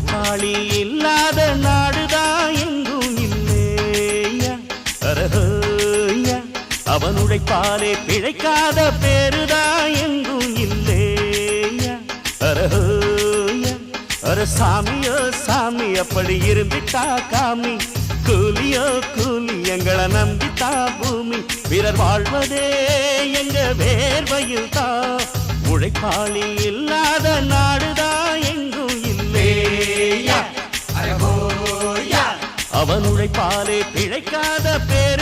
உழைப்பாளி இல்லாத நாடுதான் எங்கும் இல்லையா அரஹோயா அவன் உழைப்பாலே பிழைக்காத பேருதான் எங்கும் இல்லையா அரஹோயா அர சாமியோ சாமி அப்படி இருந்துட்டா காமி கூலியோ கூலி எங்களை நம்பித்தா பூமி பிறர் வாழ்வதே எங்க வேர்வையில் தான் உழைப்பாளி இல்லாத நாடுதான் எங்கும் இல்லையா அவன் உழைப்பாலே பிழைக்காத பேர்